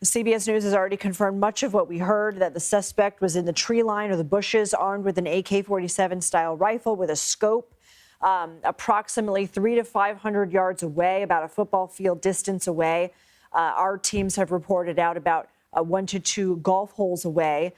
CBS News has already confirmed much of what we heard, that the suspect was in the tree line or the bushes, armed with an AK-47 style rifle with a scope, approximately 300 to 500 yards away, about a football field distance away. Our teams have reported out about 1 to 2 golf holes away.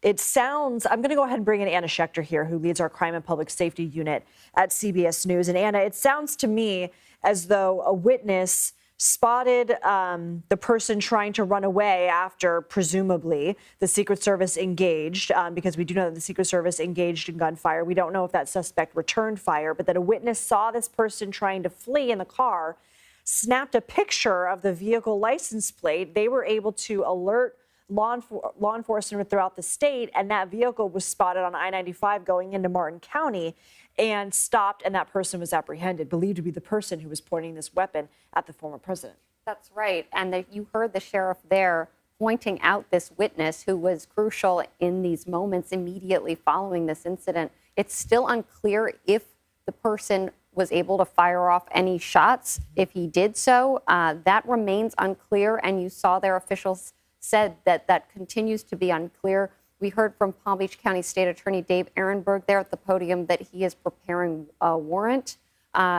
It sounds, I'm going to go ahead and bring in Anna Schecter here, who leads our crime and public safety unit at CBS News. And Anna, it sounds to me as though a witness spotted the person trying to run away after, presumably, the Secret Service engaged, because we do know that the Secret Service engaged in gunfire. We don't know if that suspect returned fire, but that a witness saw this person trying to flee in the car, snapped a picture of the vehicle license plate. They were able to alert law enforcement throughout the state, and that vehicle was spotted on I-95 going into Martin County and stopped, and that person was apprehended, believed to be the person who was pointing this weapon at the former president. That's right. And you heard the sheriff there pointing out this witness who was crucial in these moments immediately following this incident. It's still unclear if the person was able to fire off any shots. If he did so, that remains unclear. And you saw their officials said that that continues to be unclear. We heard from Palm Beach County State Attorney Dave Ehrenberg there at the podium that he is preparing a warrant.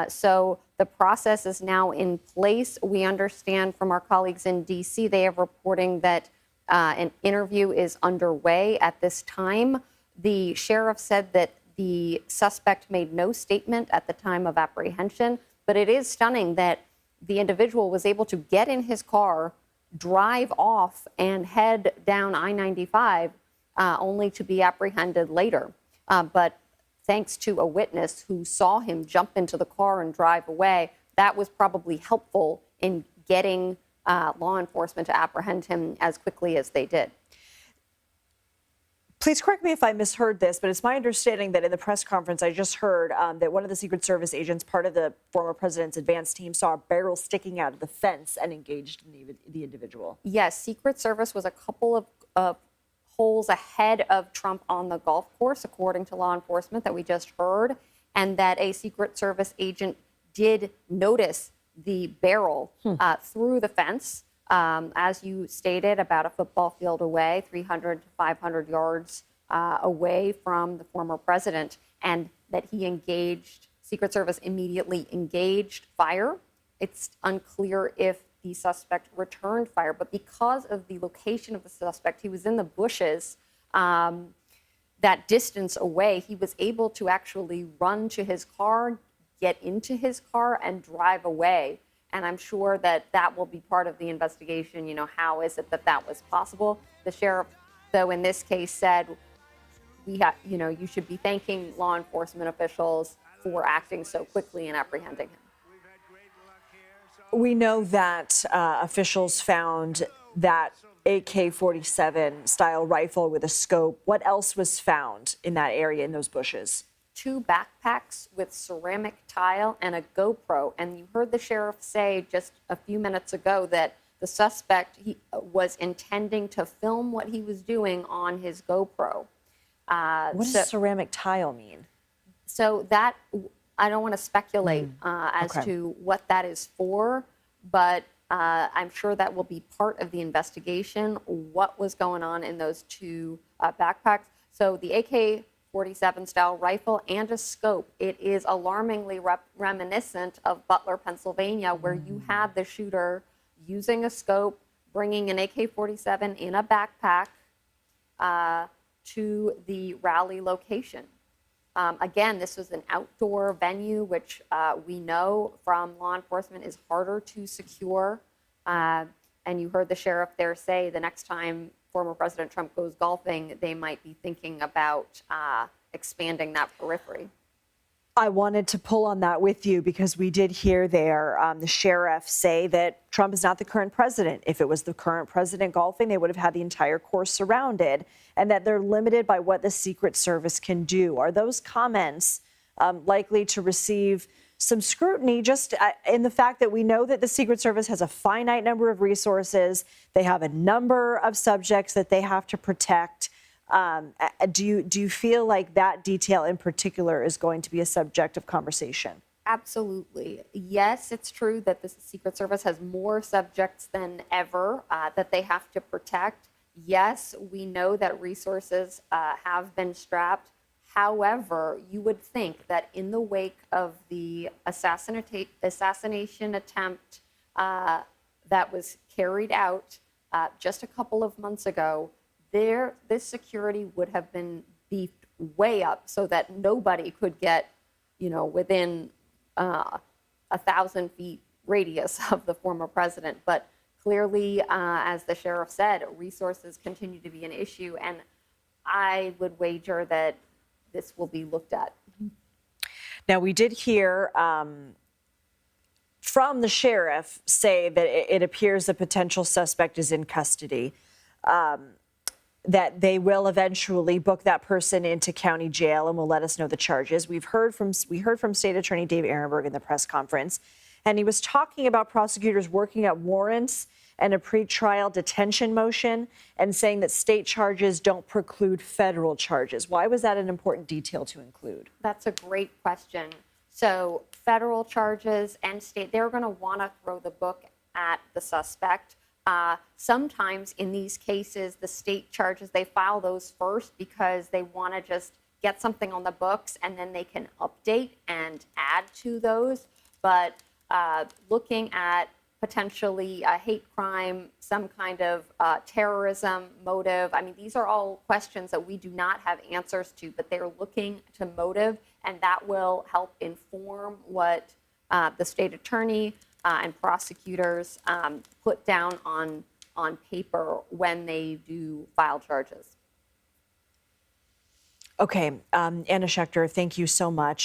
So the process is now in place. We understand from our colleagues in D.C., they are reporting that an interview is underway at this time. The sheriff said that the suspect made no statement at the time of apprehension, but it is stunning that the individual was able to get in his car, drive off, and head down I-95, only to be apprehended later. But thanks to a witness who saw him jump into the car and drive away, that was probably helpful in getting law enforcement to apprehend him as quickly as they did. Please correct me if I misheard this, but it's my understanding that in the press conference I just heard that one of the Secret Service agents, part of the former president's advance team, saw a barrel sticking out of the fence and engaged in the individual. Yes, Secret Service was a couple of holes ahead of Trump on the golf course, according to law enforcement that we just heard, and that a Secret Service agent did notice the barrel through the fence. As you stated, about a football field away, 300 to 500 yards away from the former president, and that he engaged, Secret Service immediately engaged fire. It's unclear if the suspect returned fire, but because of the location of the suspect, he was in the bushes that distance away, he was able to actually run to his car, get into his car, and drive away. And I'm sure that that will be part of the investigation. You know, how is it that that was possible? The sheriff, though, in this case said, you should be thanking law enforcement officials for acting so quickly and apprehending him. We know that officials found that AK-47 style rifle with a scope. What else was found in that area, in those bushes? 2 backpacks with ceramic tile and a GoPro. And you heard the sheriff say just a few minutes ago that the suspect was intending to film what he was doing on his GoPro. What does ceramic tile mean? So that, I don't want to speculate as to what that is for, but I'm sure that will be part of the investigation, what was going on in those 2 backpacks. So the AK-47 style rifle and a scope. It is alarmingly reminiscent of Butler, Pennsylvania, where you had the shooter using a scope, bringing an AK-47 in a backpack to the rally location. Again, this was an outdoor venue, which we know from law enforcement is harder to secure. And you heard the sheriff there say the next time former President Trump goes golfing, they might be thinking about expanding that periphery. I wanted to pull on that with you because we did hear there the sheriff say that Trump is not the current president. If it was the current president golfing, they would have had the entire course surrounded, and that they're limited by what the Secret Service can do. Are those comments likely to receive some scrutiny just in the fact that we know that the Secret Service has a finite number of resources? They have a number of subjects that they have to protect. Do you feel like that detail in particular is going to be a subject of conversation? Absolutely. Yes, it's true that the Secret Service has more subjects than ever that they have to protect. Yes, we know that resources have been strapped. However, you would think that in the wake of the assassination attempt that was carried out just a couple of months ago, this security would have been beefed way up so that nobody could get, within 1,000 feet radius of the former president. But clearly, as the sheriff said, resources continue to be an issue, and I would wager that this will be looked at. Now, we did hear from the sheriff say that it appears the potential suspect is in custody, that they will eventually book that person into county jail and will let us know the charges. We heard from State Attorney Dave Ehrenberg in the press conference, and he was talking about prosecutors working at warrants and a pretrial detention motion and saying that state charges don't preclude federal charges. Why was that an important detail to include? That's a great question. So federal charges and state, they're going to want to throw the book at the suspect. Sometimes in these cases, the state charges, they file those first because they want to just get something on the books and then they can update and add to those. But looking at potentially a hate crime, some kind of terrorism motive. I mean, these are all questions that we do not have answers to, but they're looking to motive, and that will help inform what the state attorney and prosecutors put down on paper when they do file charges. Okay, Anna Schecter, thank you so much.